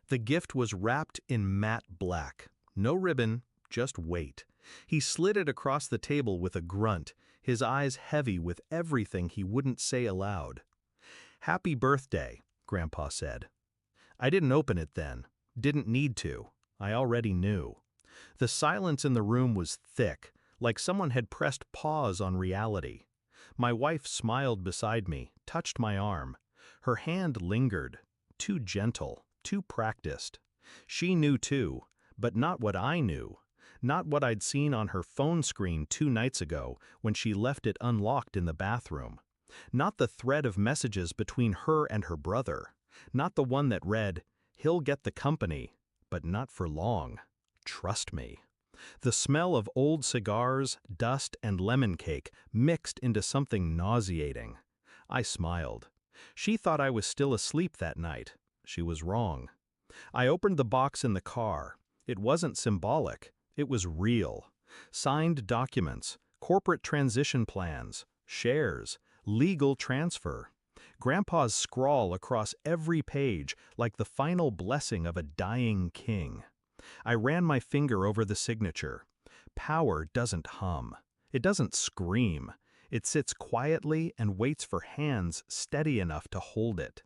The gift was wrapped in matte black. No ribbon, just weight. He slid it across the table with a grunt, his eyes heavy with everything he wouldn't say aloud. "Happy birthday," Grandpa said. I didn't open it then. Didn't need to. I already knew. The silence in the room was thick, like someone had pressed pause on reality. My wife smiled beside me, touched my arm. Her hand lingered. Too gentle, too practiced. She knew too, but not what I knew. Not what I'd seen on her phone screen 2 nights ago when she left it unlocked in the bathroom. Not the thread of messages between her and her brother. Not the one that read, "He'll get the company, but not for long. Trust me." The smell of old cigars, dust, and lemon cake mixed into something nauseating. I smiled. She thought I was still asleep that night. She was wrong. I opened the box in the car. It wasn't symbolic. It was real. Signed documents, corporate transition plans, shares, legal transfer. Grandpa's scrawl across every page like the final blessing of a dying king. I ran my finger over the signature. Power doesn't hum. It doesn't scream. It sits quietly and waits for hands steady enough to hold it.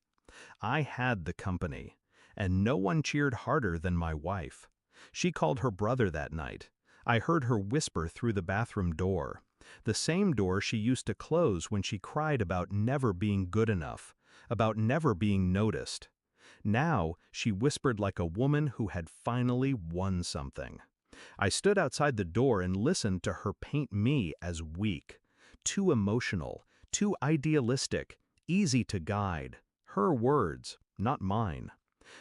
I had the company, and no one cheered harder than my wife. She called her brother that night. I heard her whisper through the bathroom door. The same door she used to close when she cried about never being good enough, about never being noticed. Now she whispered like a woman who had finally won something. I stood outside the door and listened to her paint me as weak, too emotional, too idealistic, easy to guide. Her words, not mine.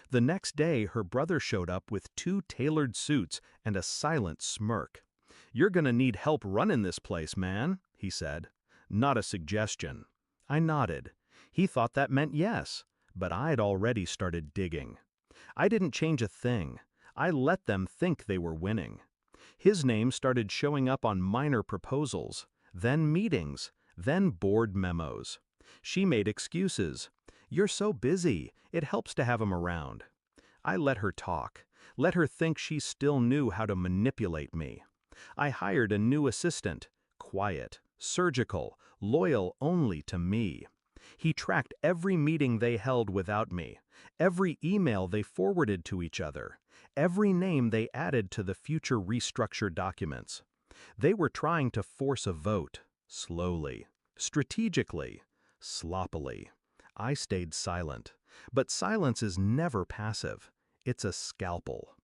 The next day her brother showed up with 2 tailored suits and a silent smirk. "You're gonna need help running this place, man," he said. Not a suggestion. I nodded. He thought that meant yes, but I'd already started digging. I didn't change a thing. I let them think they were winning. His name started showing up on minor proposals, then meetings, then board memos. She made excuses. "You're so busy, it helps to have him around." I let her talk, let her think she still knew how to manipulate me. I hired a new assistant, quiet, surgical, loyal only to me. He tracked every meeting they held without me, every email they forwarded to each other, every name they added to the future restructure documents. They were trying to force a vote, slowly, strategically, sloppily. I stayed silent, but silence is never passive. It's a scalpel.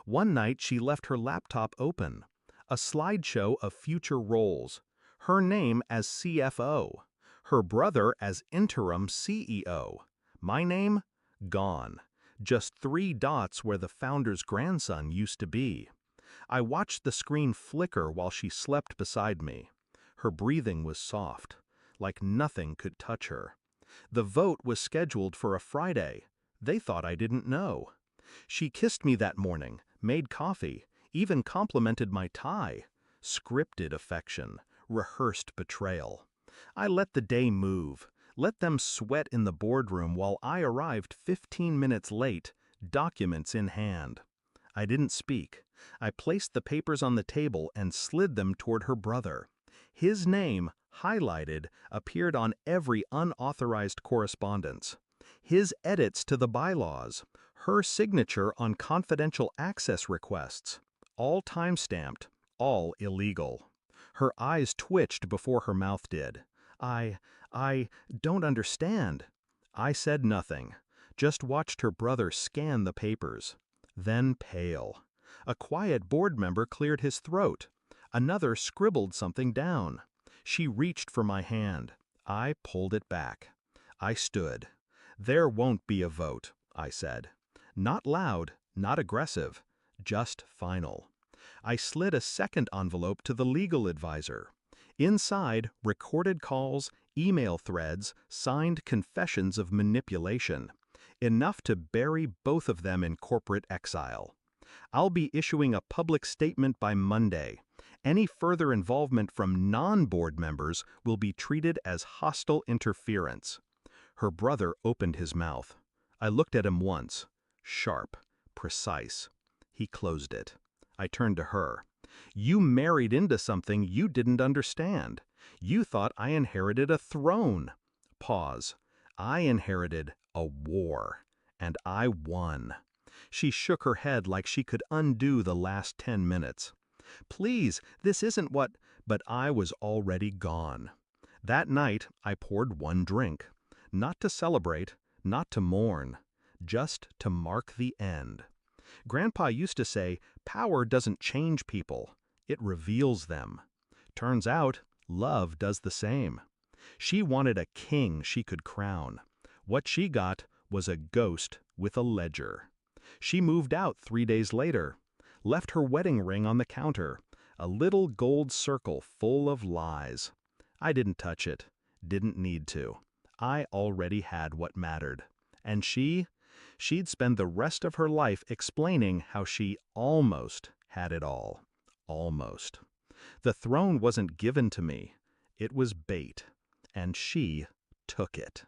One night she left her laptop open, a slideshow of future roles, her name as CFO, her brother as interim CEO, my name gone, just 3 dots where the founder's grandson used to be. I watched the screen flicker while she slept beside me. Her breathing was soft, like nothing could touch her. The vote was scheduled for a Friday. They thought I didn't know. She kissed me that morning, made coffee, even complimented my tie. Scripted affection, rehearsed betrayal. I let the day move, let them sweat in the boardroom while I arrived 15 minutes late, documents in hand. I didn't speak. I placed the papers on the table and slid them toward her brother. His name, highlighted, appeared on every unauthorized correspondence. His edits to the bylaws, her signature on confidential access requests, all time-stamped, all illegal. Her eyes twitched before her mouth did. I don't understand." I said nothing, just watched her brother scan the papers. Then pale. A quiet board member cleared his throat. Another scribbled something down. She reached for my hand. I pulled it back. I stood. "There won't be a vote," I said. Not loud, not aggressive, just final. I slid a second envelope to the legal advisor. Inside, recorded calls, email threads, signed confessions of manipulation. Enough to bury both of them in corporate exile. "I'll be issuing a public statement by Monday. Any further involvement from non-board members will be treated as hostile interference." Her brother opened his mouth. I looked at him once. Sharp, precise. He closed it. I turned to her. You married into something you didn't understand. You thought I inherited a throne. Pause. I inherited a war. And I won. She shook her head like she could undo the last 10 minutes. Please, this isn't what... But I was already gone. That night, I poured one drink. Not to celebrate, not to mourn. Just to mark the end. Grandpa used to say, power doesn't change people. It reveals them. Turns out, love does the same. She wanted a king she could crown. What she got was a ghost with a ledger. She moved out 3 days later. Left her wedding ring on the counter. A little gold circle full of lies. I didn't touch it. Didn't need to. I already had what mattered. And she'd spend the rest of her life explaining how she almost had it all. Almost. The throne wasn't given to me. It was bait. And she took it.